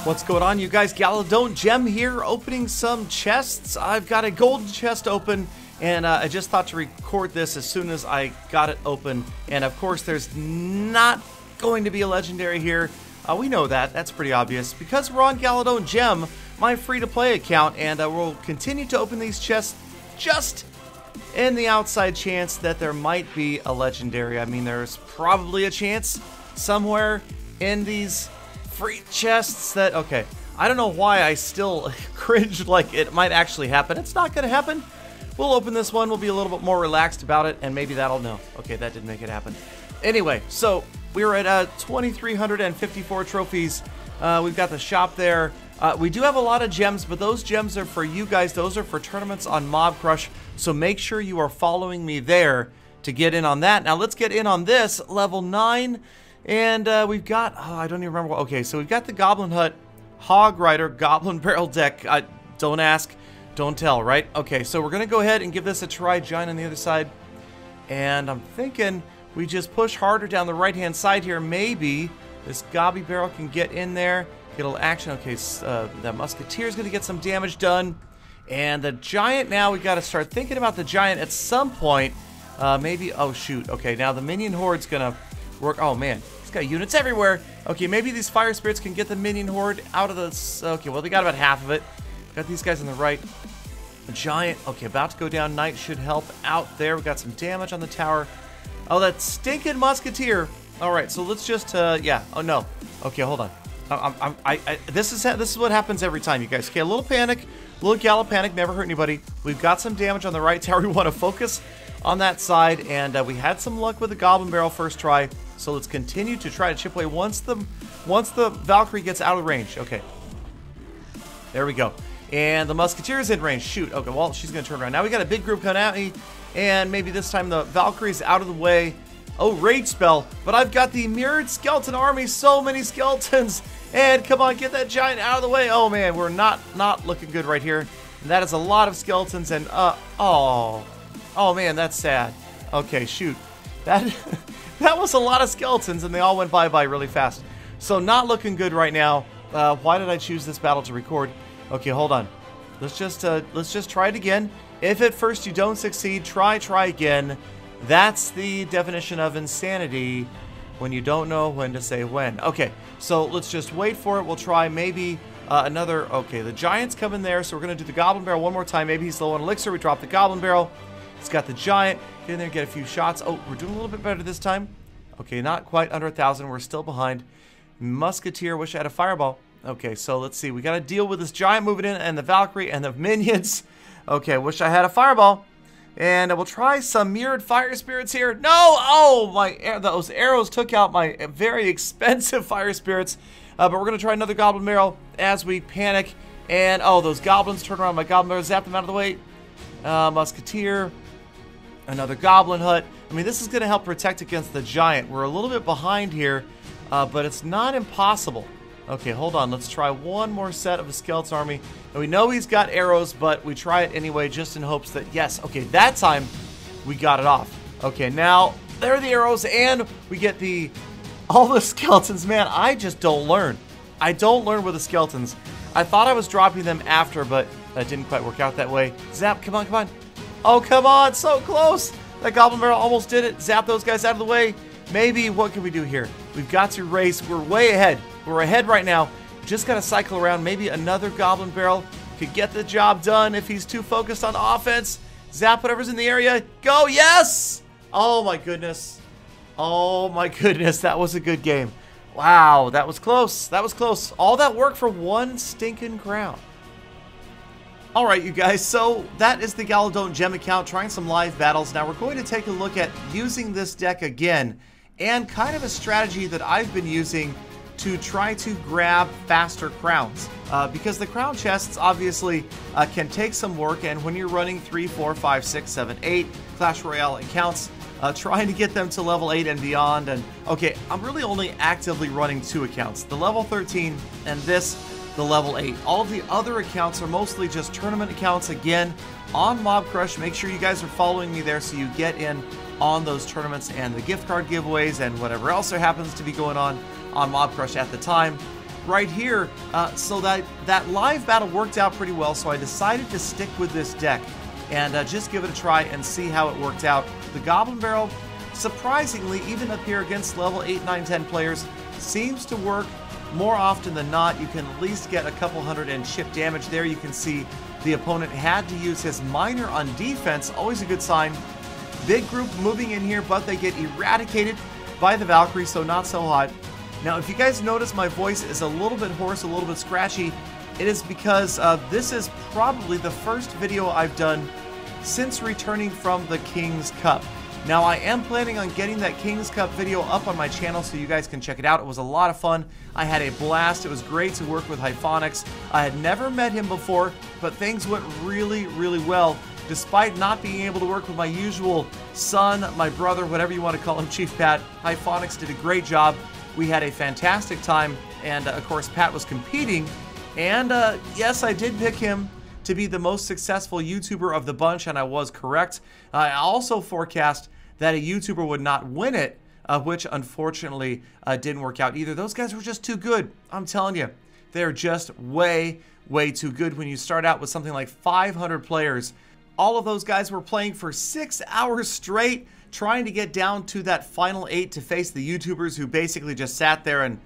What's going on, you guys? Galadone Gem here, opening some chests. I've got a golden chest open, and I just thought to record this as soon as I got it open. And of course, there's not going to be a legendary here. We know that. That's pretty obvious. Because we're on Galadone Gem, my free-to-play account, and we'll continue to open these chests just in the outside chance that there might be a legendary. I mean, there's probably a chance somewhere in these free chests that, okay, I don't know why I still cringed like it might actually happen. It's not gonna happen. We'll open this one, we'll be a little bit more relaxed about it, and maybe that'll know. Okay, that didn't make it happen. Anyway, so we were at 2,354 trophies. We've got the shop there. We do have a lot of gems, but those gems are for you guys. Those are for tournaments on Mob Crush, so make sure you are following me there to get in on that. Now let's get in on this, level 9. And we've got, oh, I don't even remember what, okay, so we've got the Goblin Hut, Hog Rider, Goblin Barrel deck. Don't ask, don't tell, right? Okay, so we're gonna go ahead and give this a try, Giant on the other side. And I'm thinking we just push harder down the right-hand side here. Maybe this Gobby Barrel can get in there, get a little action. Okay, so, the Musketeer's gonna get some damage done. And the Giant now, we gotta start thinking about the Giant at some point. Maybe, oh shoot, okay, now the Minion Horde's gonna work. Oh man, it's got units everywhere. Okay, maybe these Fire Spirits can get the Minion Horde out of this. Okay, well, they got about half of it. Got these guys on the right. The Giant, okay, about to go down. Knight should help out there. We got some damage on the tower. Oh, that stinking Musketeer. All right, so let's just, yeah. Oh no. Okay, hold on. This is what happens every time, you guys. Okay, a little panic, a little Gallop panic, never hurt anybody. We've got some damage on the right tower. We want to focus on that side, and we had some luck with the Goblin Barrel first try. So let's continue to try to chip away once the Valkyrie gets out of range. Okay. There we go. And the Musketeer is in range. Shoot. Okay, well, she's going to turn around. Now we got a big group coming at me, and maybe this time the Valkyrie's out of the way. Oh, Rage Spell. But I've got the Mirrored Skeleton Army. So many skeletons. And come on, get that Giant out of the way. Oh, man, we're not looking good right here. And that is a lot of skeletons, and, oh, man, that's sad. Okay, shoot. That was a lot of skeletons, and they all went bye-bye really fast. So not looking good right now. Why did I choose this battle to record? Okay, hold on. Let's just try it again. If at first you don't succeed, try again. That's the definition of insanity, when you don't know when to say when. Okay, so let's just wait for it. We'll try maybe another. Okay, the Giant's coming there, so we're gonna do the Goblin Barrel one more time. Maybe he's low on elixir. We drop the Goblin Barrel. It's got the Giant. Get in there, get a few shots. Oh, we're doing a little bit better this time. Okay, not quite under 1,000. We're still behind. Musketeer, wish I had a fireball. Okay, so let's see. We got to deal with this Giant moving in, and the Valkyrie, and the minions. Okay, wish I had a fireball. And we'll try some Mirrored Fire Spirits here. No! Oh, those arrows took out my very expensive Fire Spirits. But we're going to try another Goblin Barrel as we panic. And, oh, those Goblins turn around my Goblin Barrel, zap them out of the way. Musketeer. Another Goblin Hut. I mean, this is going to help protect against the Giant. We're a little bit behind here, but it's not impossible. Okay, hold on. Let's try one more set of a Skeleton Army. And we know he's got arrows, but we try it anyway just in hopes that, yes, okay, that time we got it off. Okay, now there are the arrows, and we get all the skeletons. Man, I just don't learn. I don't learn with the skeletons. I thought I was dropping them after, but that didn't quite work out that way. Zap, come on, come on. Oh, come on, so close. That Goblin Barrel almost did it. Zap those guys out of the way. Maybe, what can we do here? We've got to race. We're way ahead. We're ahead right now. Just got to cycle around. Maybe another Goblin Barrel could get the job done if he's too focused on offense. Zap whatever's in the area. Go, yes! Oh, my goodness. Oh, my goodness. That was a good game. Wow, that was close. That was close. All that work for one stinking crown. Alright, you guys, so that is the Galadone Gem account, trying some live battles. Now we're going to take a look at using this deck again, and kind of a strategy that I've been using to try to grab faster crowns. Because the crown chests obviously can take some work, and when you're running 3, 4, 5, 6, 7, 8 Clash Royale accounts, trying to get them to level 8 and beyond. And okay, I'm really only actively running 2 accounts, the level 13 and this, the level 8. All of the other accounts are mostly just tournament accounts, again, on Mob Crush. Make sure you guys are following me there so you get in on those tournaments and the gift card giveaways and whatever else there happens to be going on Mob Crush at the time. right here. So that live battle worked out pretty well, so I decided to stick with this deck and just give it a try and see how it worked out. The Goblin Barrel, surprisingly, even up here against level 8, 9, 10 players, seems to work more often than not. You can at least get a couple hundred and chip damage there. You can see the opponent had to use his miner on defense, always a good sign. Big group moving in here, but they get eradicated by the Valkyrie, so not so hot. Now, if you guys notice my voice is a little bit hoarse, a little bit scratchy, it is because this is probably the first video I've done since returning from the King's Cup. Now, I am planning on getting that King's Cup video up on my channel so you guys can check it out. It was a lot of fun. I had a blast. It was great to work with Hyphonix. I had never met him before, but things went really, really well. Despite not being able to work with my usual son, my brother, whatever you want to call him, Chief Pat, Hyphonix did a great job. We had a fantastic time, and of course, Pat was competing. And yes, I did pick him to be the most successful YouTuber of the bunch, and I was correct. I also forecast that a YouTuber would not win it, which unfortunately didn't work out either. Those guys were just too good. I'm telling you, they're just way, way too good. When you start out with something like 500 players, all of those guys were playing for 6 hours straight, trying to get down to that final 8 to face the YouTubers who basically just sat there and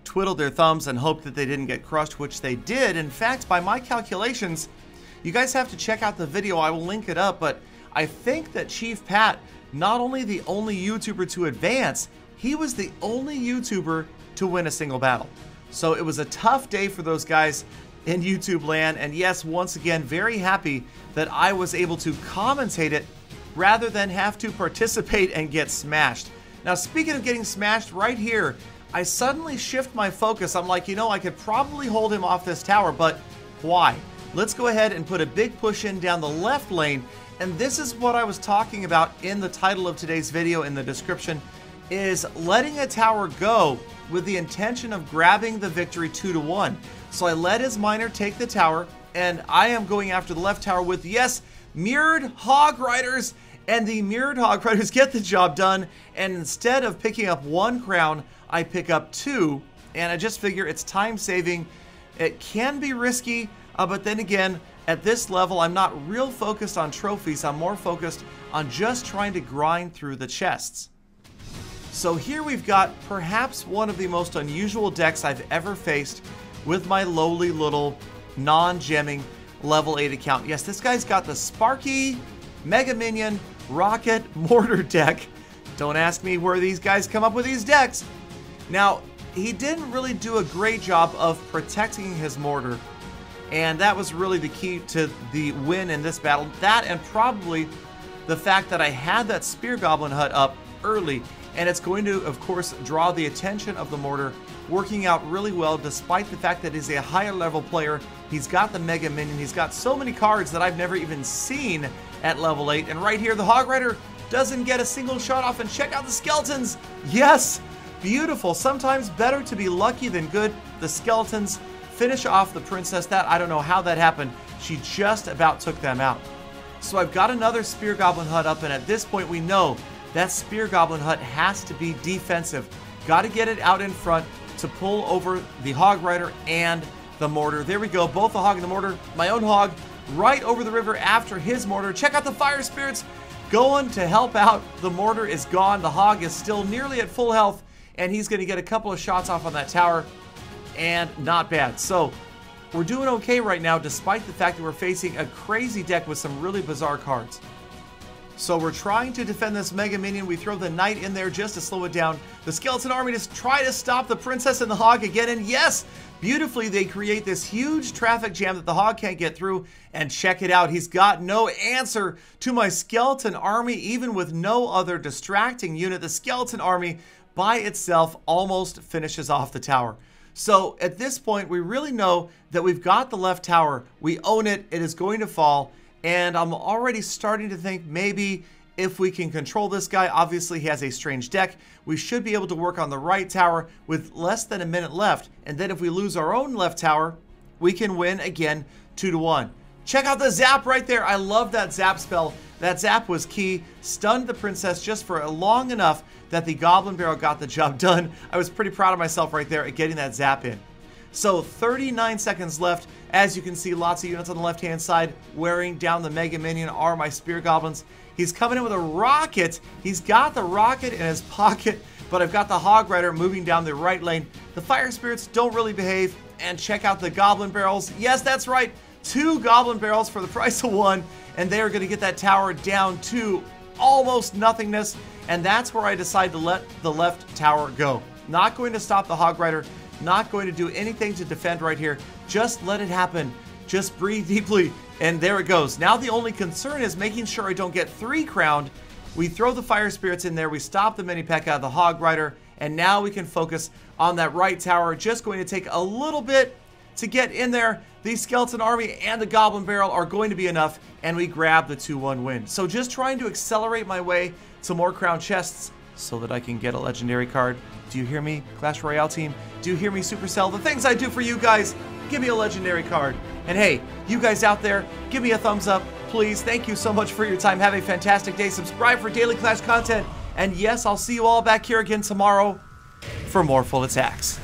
twiddled their thumbs and hoped that they didn't get crushed, which they did. In fact, by my calculations, you guys have to check out the video. I will link it up, but I think that Chief Pat, not only the only YouTuber to advance, he was the only YouTuber to win a single battle. So it was a tough day for those guys in YouTube land. And yes, once again, very happy that I was able to commentate it rather than have to participate and get smashed. Now, speaking of getting smashed, right here, I suddenly shift my focus. I'm like, you know, I could probably hold him off this tower, but why? Let's go ahead and put a big push in down the left lane. And this is what I was talking about in the title of today's video in the description, is letting a tower go with the intention of grabbing the victory 2-1. So I let his miner take the tower, and I am going after the left tower with, yes, mirrored hog riders, and the mirrored hog riders get the job done. And instead of picking up 1 crown, I pick up 2, and I just figure it's time saving. It can be risky, but then again, at this level, I'm not real focused on trophies. I'm more focused on just trying to grind through the chests. So here we've got perhaps one of the most unusual decks I've ever faced with my lowly little non-gemming level 8 account. Yes, this guy's got the Sparky, Mega Minion, Rocket, Mortar deck. Don't ask me where these guys come up with these decks. Now, he didn't really do a great job of protecting his Mortar, and that was really the key to the win in this battle. That, and probably the fact that I had that Spear Goblin hut up early, and it's going to, of course, draw the attention of the Mortar, working out really well despite the fact that he's a higher level player. He's got the Mega Minion. He's got so many cards that I've never even seen at level 8. And right here, the Hog Rider doesn't get a single shot off, and check out the skeletons. Yes, beautiful. Sometimes better to be lucky than good. The skeletons finish off the princess. That, I don't know how that happened. She just about took them out. So I've got another Spear Goblin hut up, and at this point we know that Spear Goblin hut has to be defensive. Got to get it out in front to pull over the Hog Rider and the Mortar. There we go, both the Hog and the Mortar. My own Hog right over the river after his Mortar. Check out the Fire Spirits going to help out. The Mortar is gone. The Hog is still nearly at full health, and he's going to get a couple of shots off on that tower, and not bad. So we're doing okay right now, despite the fact that we're facing a crazy deck with some really bizarre cards. So we're trying to defend this Mega Minion. We throw the Knight in there just to slow it down. The Skeleton Army just try to stop the Princess and the Hog again. And yes, beautifully they create this huge traffic jam that the Hog can't get through. And check it out. He's got no answer to my Skeleton Army, even with no other distracting unit. The Skeleton Army by itself almost finishes off the tower. So at this point, we really know that we've got the left tower. We own it. It is going to fall. And I'm already starting to think maybe if we can control this guy, obviously he has a strange deck, we should be able to work on the right tower with less than a minute left. And then if we lose our own left tower, we can win again 2-1. Check out the zap right there. I love that zap spell. That zap was key. Stunned the princess just for long enough that the Goblin Barrel got the job done. I was pretty proud of myself right there at getting that zap in. So 39 seconds left. As you can see, lots of units on the left-hand side wearing down the Mega Minion are my Spear Goblins. He's coming in with a rocket. He's got the rocket in his pocket, but I've got the Hog Rider moving down the right lane. The Fire Spirits don't really behave. And check out the Goblin Barrels. Yes, that's right. 2 Goblin Barrels for the price of 1. And they are going to get that tower down to almost nothingness. And that's where I decide to let the left tower go. Not going to stop the Hog Rider. Not going to do anything to defend right here. Just let it happen. Just breathe deeply. And there it goes. Now the only concern is making sure I don't get 3 crowned. We throw the Fire Spirits in there. We stop the Mini P.E.K.K.A, the Hog Rider. And now we can focus on that right tower. Just going to take a little bit to get in there. The Skeleton Army and the Goblin Barrel are going to be enough. And we grab the 2-1 win. So just trying to accelerate my way to more crown chests so that I can get a legendary card. Do you hear me, Clash Royale team? Do you hear me, Supercell? The things I do for you guys. Give me a legendary card. And hey, you guys out there, give me a thumbs up, please. Thank you so much for your time. Have a fantastic day. Subscribe for daily Clash content. And yes, I'll see you all back here again tomorrow for more Full Attacks.